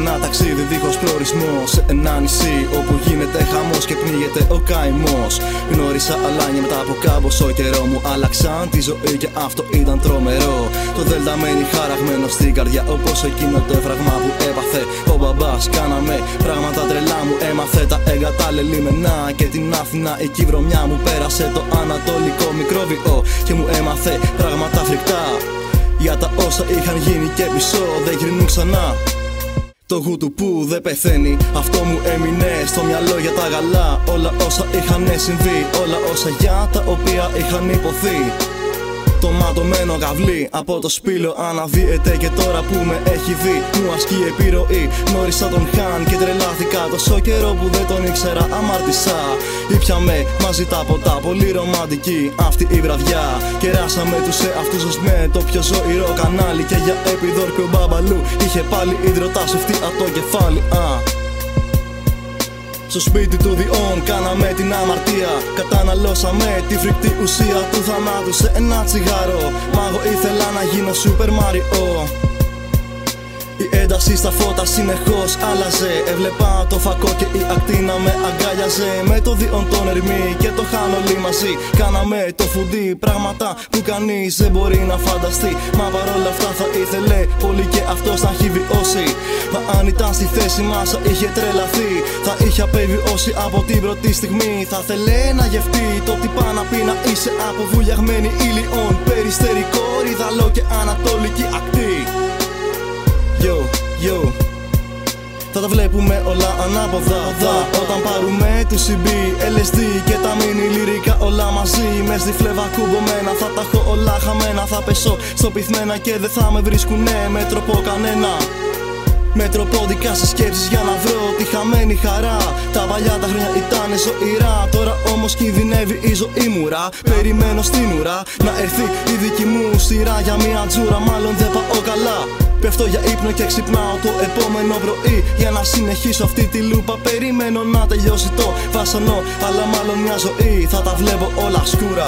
ένα ταξίδι δίχως προορισμό, σε ένα νησί όπου γίνεται χαμός και πνίγεται ο καημός. Γνώρισα αλάνια μετά από κάμποσο καιρό, μου άλλαξαν τη ζωή και αυτό ήταν τρομερό. Το Δέλτα μένει χαραγμένο στην καρδιά, όπως εκείνο το έφραγμα που έπαθε ο μπαμπάς. Κάναμε πράγματα τρελά, μου έμαθε τα εγκαταλελειμμένα και την Αθηνά. Εκεί η βρωμιά μου πέρασε το ανατολικό μικρόβιο και μου έμαθε πράγματα φρικτά για τα όσα είχαν γίνει και πίσω δεν γυρνούν ξανά. Το γούτου που δεν πεθαίνει, αυτό μου έμεινε στο μυαλό για τα γαλά. Όλα όσα είχαν συμβεί, όλα όσα για τα οποία είχαν υποθεί. Το ματωμένο καβλί από το σπήλο αναδύεται και τώρα που με έχει δει μου ασκεί επιρροή. Γνώρισα τον Χαν και τρελάθηκα τόσο καιρό που δεν τον ήξερα, αμάρτησα. Ήπιαμε μαζί τα ποτά, πολύ ρομαντική αυτή η βραδιά. Κεράσαμε τους εαυτούς μας με το πιο ζωηρό κανάλι και για επιδόρκο μπαμπαλού είχε πάλι υδροτά σοφτεί από το κεφάλι. Στο σπίτι του Διόν κάναμε την αμαρτία. Καταναλώσαμε τη φρικτή ουσία του θανάτου σε ένα τσιγάρο. Μα εγώ ήθελα να γίνω Super Mario. Η ένταση στα φώτα συνεχώς άλλαζε. Έβλεπα το φακό και η ακτίνα με αγκάλιαζε. Με το Διόν τον Ερμή και το Χαν όλοι μαζί κάναμε το φουντί, πράγματα που κανείς δεν μπορεί να φανταστεί. Μα παρόλα αυτά θα ήθελε πολύ και αυτός να έχει βιώσει. Μα αν ήταν στη θέση μας θα είχε τρελαθεί, θα είχε απεβιώσει από την πρώτη στιγμή. Θα θέλε να γευτεί το τι πάει να πει να είσαι από βουλιαγμένη ήλιον, περιστερικό, ριδαλό και ανατολική ακτή. Yo, θα τα βλέπουμε όλα ανάποδα. Όταν πάρουμε του CB, LSD και τα mini λυρικά όλα μαζί. Με στη φλέβα κουμπωμένα θα τα έχω όλα χαμένα. Θα πέσω στο πυθμένα και δεν θα με βρίσκουνε με τρόπο κανένα. Με τροπόδικα στις σκέψεις για να βρω τη χαμένη χαρά. Τα παλιά τα χρόνια ήταν ζωηρά, τώρα όμως κινδυνεύει η ζωή μου ρα. Περιμένω στην ουρά να έρθει η δική μου σειρά για μια τζούρα, μάλλον δεν πάω καλά. Πέφτω για ύπνο και ξυπνάω το επόμενο πρωί για να συνεχίσω αυτή τη λούπα. Περιμένω να τελειώσει το βασανό, αλλά μάλλον μια ζωή θα τα βλέπω όλα σκούρα.